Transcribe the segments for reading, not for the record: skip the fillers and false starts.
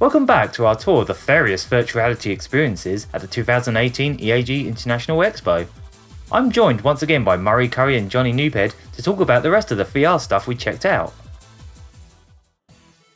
Welcome back to our tour of the various virtual reality experiences at the 2018 EAG International Expo. I'm joined once again by Murray Curry and Johnny Noobhead to talk about the rest of the VR stuff we checked out.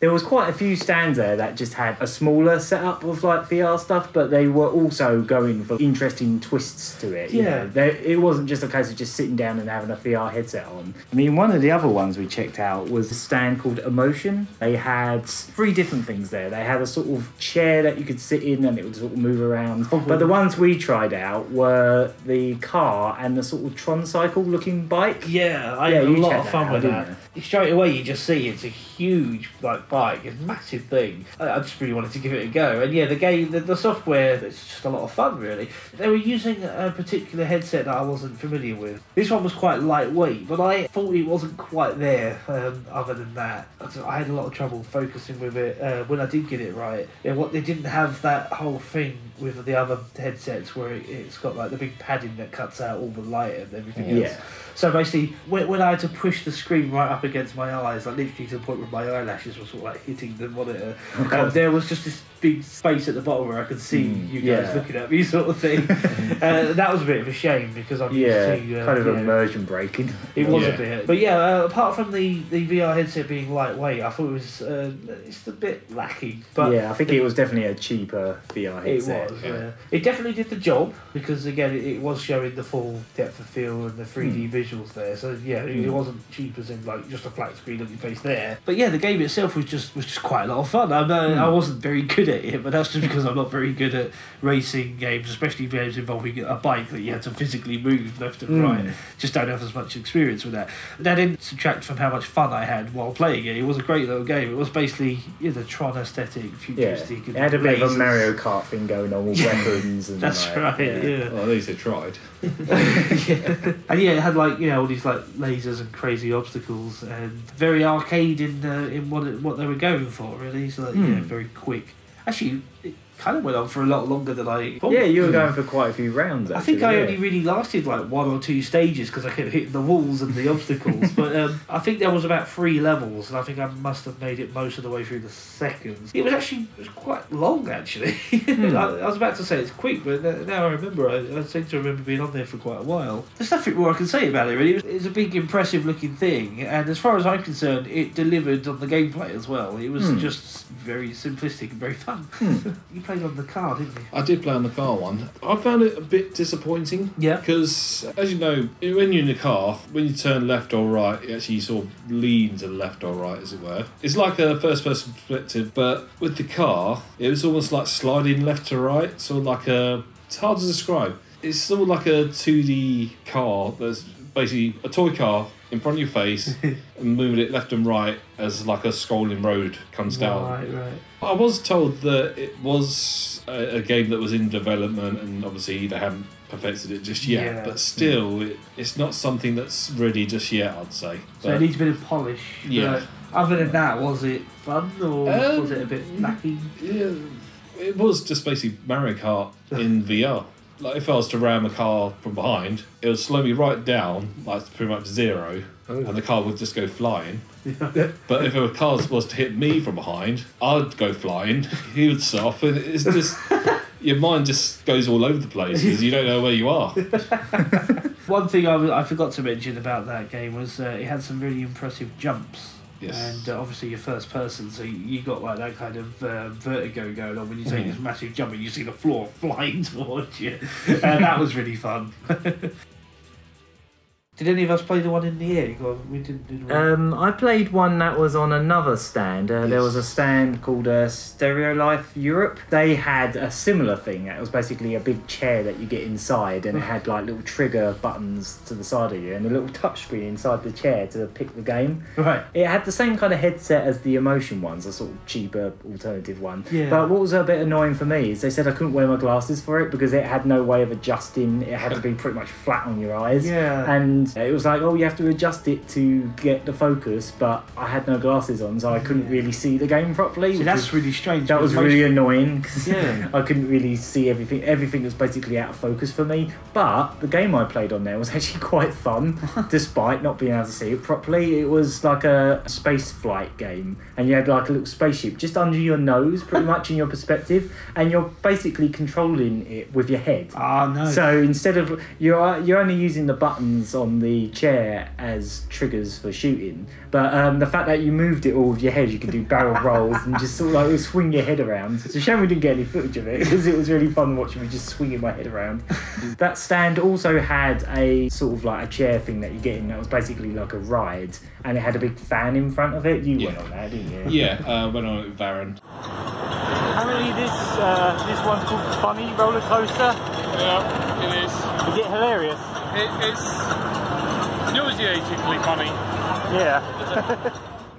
There was quite a few stands there that just had a smaller setup of like VR stuff, but they were also going for interesting twists to it. It wasn't just a case of just sitting down and having a VR headset on. I mean, one of the other ones we checked out was a stand called Immotion. They had 3 different things there. They had a sort of chair that you could sit in and it would sort of move around. But the ones we tried out were the car and the sort of Tron cycle looking bike. Yeah, I had a lot of fun with that. Straight away you just see it's a huge bike, it's a massive thing. I just really wanted to give it a go. And yeah, the game, the software, it's just a lot of fun really. They were using a particular headset that I wasn't familiar with. This one was quite lightweight, but I thought it wasn't quite there other than that. I had a lot of trouble focusing with it when I did get it right. They didn't have that whole thing with the other headsets where it's got like the big padding that cuts out all the light and everything else. So basically, when I had to push the screen right up against my eyes, like literally to the point where my eyelashes were sort of like hitting the monitor, there was just this big space at the bottom where I could see you guys looking at me, sort of thing. That was a bit of a shame because I'm used to kind of immersion breaking. It was a bit, but apart from the VR headset being lightweight, I thought it was just a bit lacking. But I think it was definitely a cheaper VR headset. It was. It definitely did the job because again, it was showing the full depth of field and the 3D visuals there. So it wasn't cheap as in like just a flat screen on your face there. But yeah, the game itself was just quite a lot of fun. I wasn't very good at it, but that's just because I'm not very good at racing games, especially games involving a bike that you had to physically move left and right. Just don't have as much experience with that. That didn't subtract from how much fun I had while playing it. It was a great little game. It was basically the Tron aesthetic, futuristic. It had a bit of a Mario Kart thing going on with weapons and that's right. Well, at least they tried. And it had like all these like lasers and crazy obstacles and very arcade in what they were going for really. So very quick. Actually, it kind of went on for a lot longer than I thought. Yeah, you were going for quite a few rounds, actually. I think I only really lasted like 1 or 2 stages because I kept hitting the walls and the obstacles. But I think there was about 3 levels, and I think I must have made it most of the way through the second. It was quite long, actually. I was about to say it's quick, but now I remember, I seem to remember being on there for quite a while. There's nothing more I can say about it, really. It's a big, impressive looking thing, and as far as I'm concerned, it delivered on the gameplay as well. It was just very simplistic and very fun. You played on the car, didn't you? I did play on the car one. I found it a bit disappointing. Yeah. Because, as you know, when you're in the car, when you turn left or right, it actually sort of leans to the left or right, as it were. It's like a first-person perspective, but with the car, it was almost like sliding left to right. Sort of like it's hard to describe. It's sort of like a 2D car that's basically a toy car in front of your face and moving it left and right as like a scrolling road comes down. Right. I was told that it was a game that was in development and obviously they haven't perfected it just yet, but still it's not something that's ready just yet, I'd say. So it needs a bit of polish. Yeah. Other than that, was it fun or was it a bit lacking? Yeah, it was just basically Mario Kart in VR. Like if I was to ram a car from behind, it would slow me right down, like pretty much 0, and the car would just go flying. But if a car was to hit me from behind, I'd go flying, he would stop, and it's just... your mind just goes all over the place because you don't know where you are. One thing I forgot to mention about that game was it had some really impressive jumps. Yes. And obviously you're first person, so you got like that kind of vertigo going on when you take this massive jump and you see the floor flying towards you. And that was really fun. Did any of us play the one in the EAG? Or we didn't I played one that was on another stand. There was a stand called Stereolife Europe. They had a similar thing. It was basically a big chair that you get inside, and it had like little trigger buttons to the side of you and a little touchscreen inside the chair to pick the game. Right. It had the same kind of headset as the Immotion ones, a sort of cheaper alternative one. Yeah. But what was a bit annoying for me is they said I couldn't wear my glasses for it because it had no way of adjusting. It had to be pretty much flat on your eyes. Yeah. And and it was like, oh, you have to adjust it to get the focus, but I had no glasses on, so I couldn't really see the game properly. So that's really strange. That was really annoying, because yeah. I couldn't really see everything. Everything was basically out of focus for me. But the game I played on there was actually quite fun, despite not being able to see it properly. It was like a space flight game, and you had like a little spaceship just under your nose, pretty much in your perspective, and you're basically controlling it with your head. Ah, no. So instead of you're only using the buttons on the chair as triggers for shooting, but the fact that you moved it all with your head, you could do barrel rolls and just sort of like swing your head around. It's a shame we didn't get any footage of it, because it was really fun watching me just swinging my head around. That stand also had a sort of like a chair thing that you get in that was basically like a ride, and it had a big fan in front of it. You went on that, didn't you? Yeah, went on it with Varen. Apparently this one's called Funny Roller Coaster. Yeah, it is. Is it hilarious? It's nauseatingly funny. Yeah.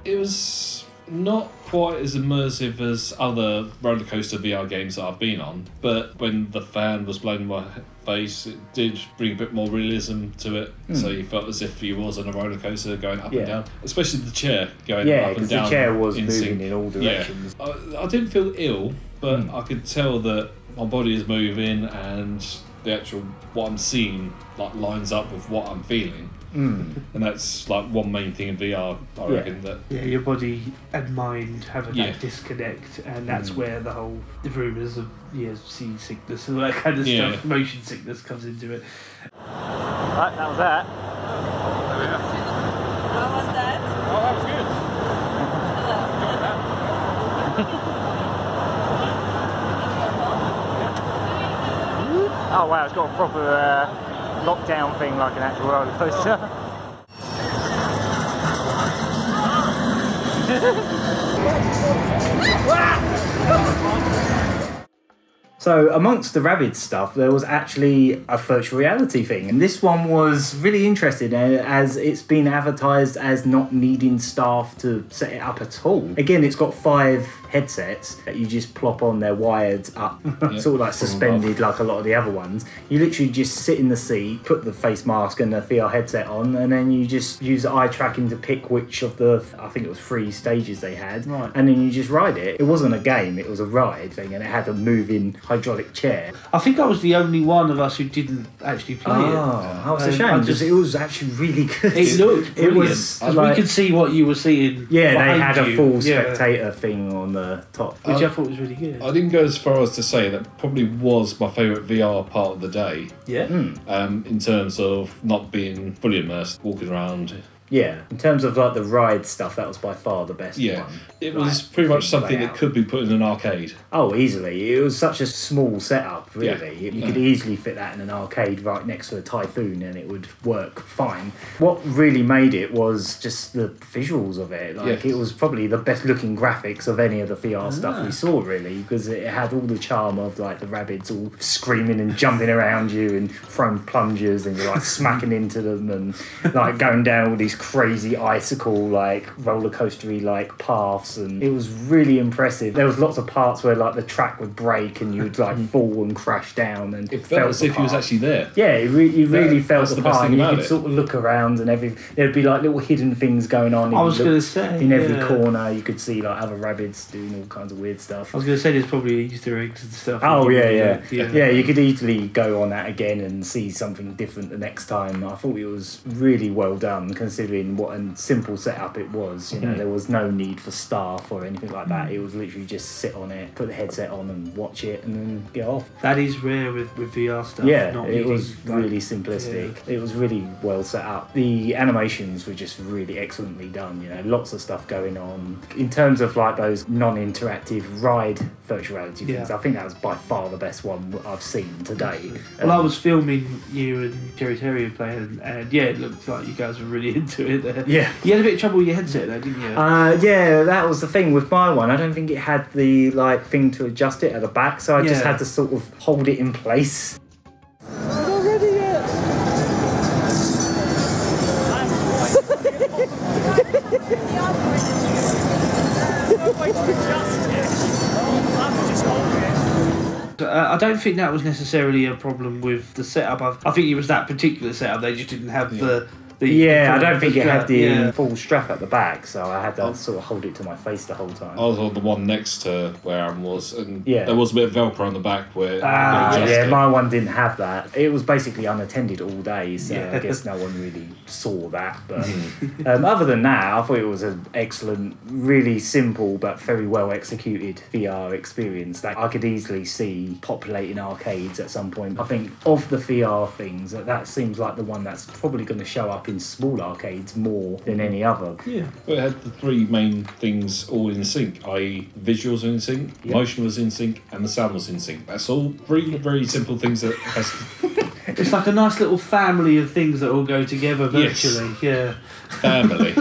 It was not quite as immersive as other roller coaster VR games that I've been on, but when the fan was blowing in my face, it did bring a bit more realism to it. So you felt as if you was on a roller coaster going up and down, especially the chair going up and down. The chair was moving sync. in all directions. Yeah. I didn't feel ill, but I could tell that my body is moving, and the actual what I'm seeing like lines up with what I'm feeling. And that's like one main thing in VR, I reckon. That your body and mind having that disconnect, and that's where the rumours of sea sickness and all that kind of stuff, motion sickness comes into it. Right, that was that. How was that? Oh, that was good. Enjoyed that. Oh wow, it's got a proper lockdown thing like an actual roller coaster. So amongst the Rabbids stuff, there was actually a virtual reality thing, and this one was really interesting as it's been advertised as not needing staff to set it up at all. Again, it's got 5 headsets that you just plop on, they're wired up, sort of like suspended like a lot of the other ones. You literally just sit in the seat, put the face mask and the VR headset on, and then you just use eye tracking to pick which of the, I think it was 3 stages they had, and then you just ride it. It wasn't a game, it was a ride thing, and it had a moving hydraulic chair. I think I was the only one of us who didn't actually play it. Oh, that's a shame, because it was actually really good. It looked brilliant. It was like, we could see what you were seeing. Yeah, they had a full spectator thing on the top, which I thought was really good. I didn't go as far as to say that probably was my favourite VR part of the day. Yeah. In terms of not being fully immersed, walking around. Yeah, in terms of like the ride stuff, that was by far the best one. It was pretty much something that could be put in an arcade. Oh, easily. It was such a small setup, really. Yeah. You could easily fit that in an arcade right next to a Typhoon and it would work fine. What really made it was just the visuals of it. Like, it was probably the best looking graphics of any of the VR stuff we saw, really, because it had all the charm of like the Rabbids all screaming and jumping around you and throwing plungers, and you're like smacking into them and like going down all these crazy icicle like roller coastery like paths, and it was really impressive. There was lots of parts where like the track would break and you would like fall and crash down, and it felt as if you was actually there. Yeah, you really felt the part, and you could sort of look around and there'd be like little hidden things going on. I was going to say in every corner you could see like other Rabbids doing all kinds of weird stuff. I was going to say there's probably Easter eggs and stuff. Oh yeah. You could easily go on that again and see something different the next time. I thought it was really well done considering what a simple setup it was. You know, there was no need for staff or anything like that. It was literally just sit on it, put the headset on and watch it and then get off. That is rare with VR stuff. Yeah, it was really simplistic. It was really well set up. The animations were just really excellently done. You know, lots of stuff going on. In terms of like those non-interactive ride virtual reality things, I think that was by far the best one I've seen today. Well, I was filming you and Jerry Terrier playing, and it looked like you guys were really into it there. Yeah. You had a bit of trouble with your headset though, didn't you? Yeah, that was the thing with my one. I don't think it had the like thing to adjust it at the back, so I just had to sort of hold it in place. Not ready yet. I don't think that was necessarily a problem with the setup. I think it was that particular setup. They just didn't have the I don't think it had the full strap at the back, so I had to sort of hold it to my face the whole time. I was on the one next to where Aaron was, and Yeah. there was a bit of Velcro on the back where... Yeah, my one didn't have that. It was basically unattended all day, so I guess no one really saw that. But other than that, I thought it was an excellent, really simple but very well executed VR experience that I could easily see populating arcades at some point. I think of the VR things, that seems like the one that's probably going to show up in small arcades more than any other. Yeah, but it had the three main things all in sync, i.e. visuals were in sync, motion was in sync, and the sound was in sync. That's all three very simple things that has to... It's like a nice little family of things that all go together virtually. Yes. Yeah. Family.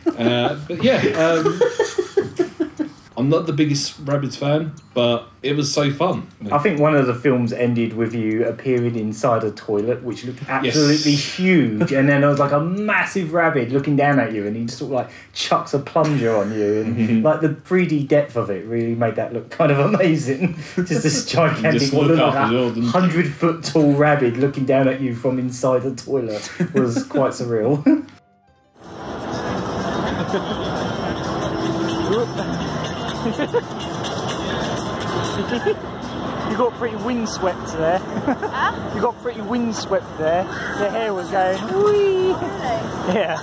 But yeah, I'm not the biggest Rabbids fan, but it was so fun. I think one of the films ended with you appearing inside a toilet, which looked absolutely huge, and then there was like a massive rabbit looking down at you, and he just sort of like chucks a plunger on you, and like the 3D depth of it really made that look kind of amazing. Just this gigantic, what looked like a 100-foot tall rabbit looking down at you from inside a toilet was quite surreal. You got pretty windswept there. Huh? You got pretty windswept there. Your hair was going whee. Yeah.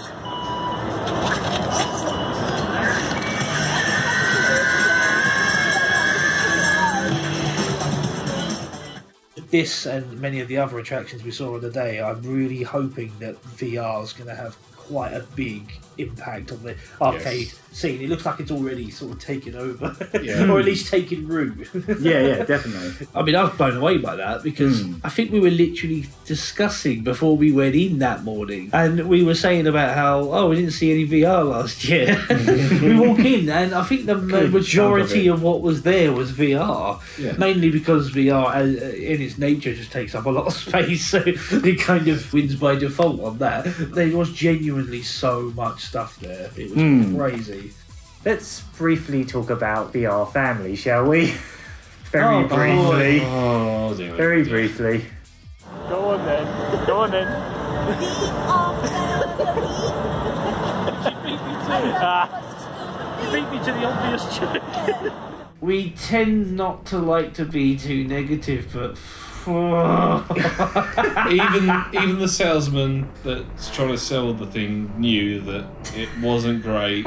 This and many of the other attractions we saw on the day, I'm really hoping that VR is going to have quite a big impact on the arcade scene. It looks like it's already sort of taken over, or at least taken root. Yeah, definitely. I mean, I was blown away by that because I think we were literally discussing before we went in that morning, and we were saying about how, we didn't see any VR last year. We walk in, and I think the majority of what was there was VR, mainly because VR, in its nature, just takes up a lot of space, so it kind of wins by default on that. There was genuinely so much stuff there. It was crazy. Let's briefly talk about VR Family, shall we? Very briefly. Very briefly. Go on then. Go on then. You beat me to the obvious joke. We tend not to like to be too negative, but even the salesman that's trying to sell the thing knew that it wasn't great,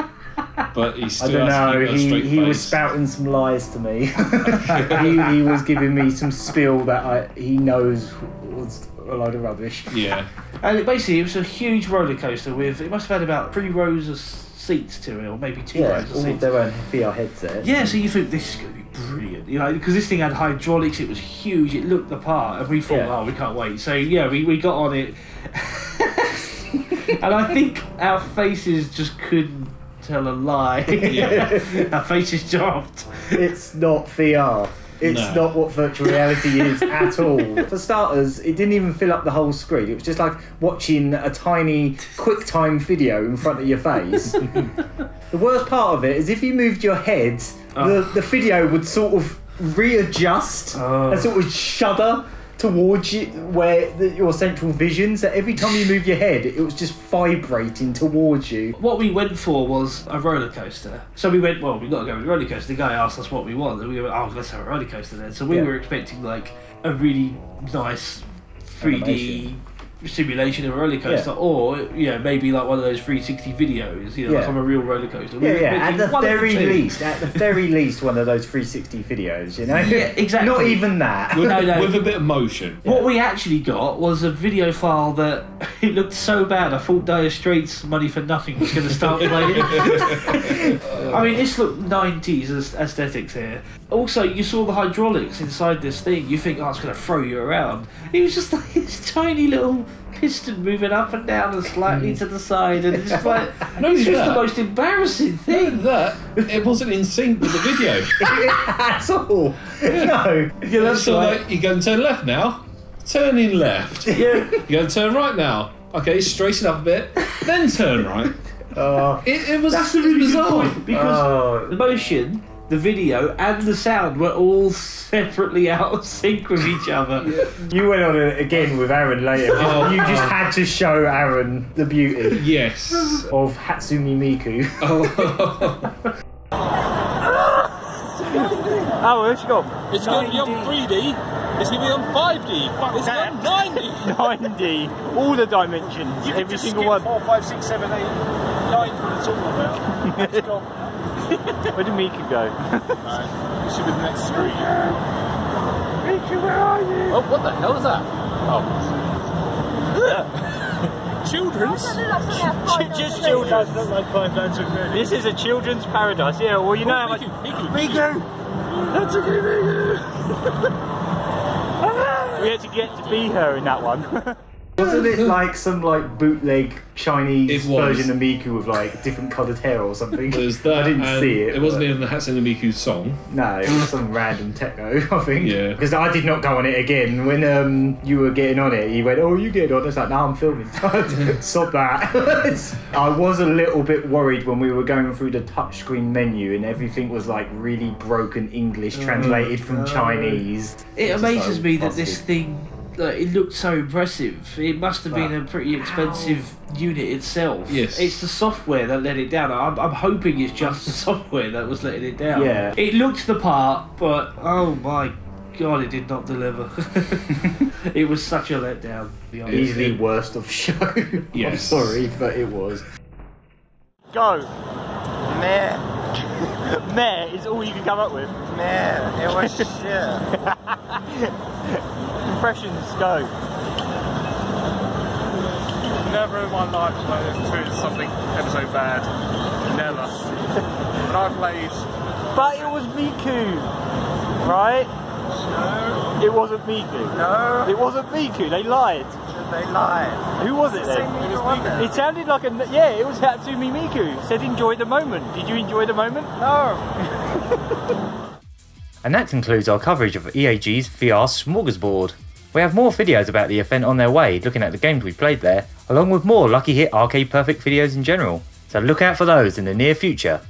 but he still I don't know. has to keep a straight He was face. spouting some lies to me. he was giving me some spiel that he knows was a load of rubbish. Yeah. And basically, it was a huge roller coaster with, it must have had about 3 rows of seats to it, or maybe 2 rows of all seats. of their own VR headsets. Yeah, so you think this is going to be brilliant, you know, because this thing had hydraulics, it was huge, it looked the part, and we thought, we can't wait. So yeah, we got on it, and I think our faces just couldn't tell a lie. Our faces dropped. It's not VR. It's not what virtual reality is at all. For starters, it didn't even fill up the whole screen. It was just like watching a tiny QuickTime video in front of your face. The worst part of it is if you moved your head, the video would sort of readjust and sort of shudder towards you, where your central vision. So every time you move your head, it was just vibrating towards you. What we went for was a roller coaster. So we went, we've got to go with a roller coaster. The guy asked us what we want, and we went, let's have a roller coaster then. So we were expecting like a really nice 3D simulation of a roller coaster, or maybe like one of those 360 videos, like of a real roller coaster. At the very least, one of those 360 videos, you know. Yeah, exactly. Not even that. With a bit of motion. What we actually got was a video file that it looked so bad. I thought Dire Straits' Money for Nothing was going to start playing. I mean, this looked 90s aesthetics here. Also, you saw the hydraulics inside this thing. You think, it's going to throw you around. It was just like this tiny little piston moving up and down and slightly to the side, and it's like, this was the most embarrassing thing. It wasn't in sync with the video. At all. No. Yeah, that's like, you're going to turn left now. Turn in left. Yeah. You're going to turn right now. Okay, straighten up a bit, then turn right. It was That's the really bizarre point, because the motion the video and the sound were all separately out of sync with each other. You went on it again with Aaron later. You just had to show Aaron the beauty. Yes. Of Hatsumi Miku. Oh, where's she gone? It's going to be on 3D. It's going to be on 5D. It's on 9D. 9D. All the dimensions. Every single one. 4, 5, 6, 7, 8, 9 when it's all about. It's gone. Where did Miku go? It should be the next screen. Miku, where are you? Oh, what the hell is that? Oh. Children's? Just children's. Look like 5 Nights at Freddy's. This is a children's paradise. Yeah, well, you know how much... Miku! That's a good Miku! We had to get to be her in that one. Wasn't it like some like bootleg Chinese It was. version of Miku with like different coloured hair or something? There's that. I didn't and see it. It wasn't but- even the Hatsune Miku song. No, it was some random techno, I think. Yeah. Because I did not go on it again. When you were getting on it, he went, "Oh, you get on." I was like, "No, I'm filming." Stop that. I was a little bit worried when we were going through the touchscreen menu and everything was like really broken English translated from Chinese. It amazes So me that busted. this thing, like, it looked so impressive. It must have been a pretty expensive unit itself. Yes. It's the software that let it down. I'm hoping it's just the software that was letting it down. Yeah. It looked the part, but oh my god, it did not deliver. It was such a letdown, to be honest. Easily worst of show. I'm Yes. sorry, but it was. Go. Meh. Meh is all you can come up with. Meh. It was shit. Impressions, go. Never in my life have I experienced something ever so bad. Never. But I played. But it was Miku, right? No. It wasn't Miku. No. It wasn't Miku. They lied. They lied. Who was it then? It was Miku. It sounded like a it was Hatsumi Miku. Said enjoy the moment. Did you enjoy the moment? No. And that concludes our coverage of EAG's VR Smorgasbord. We have more videos about the event on their way, looking at the games we played there, along with more Lucky Hit Arcade Perfect videos in general. So look out for those in the near future.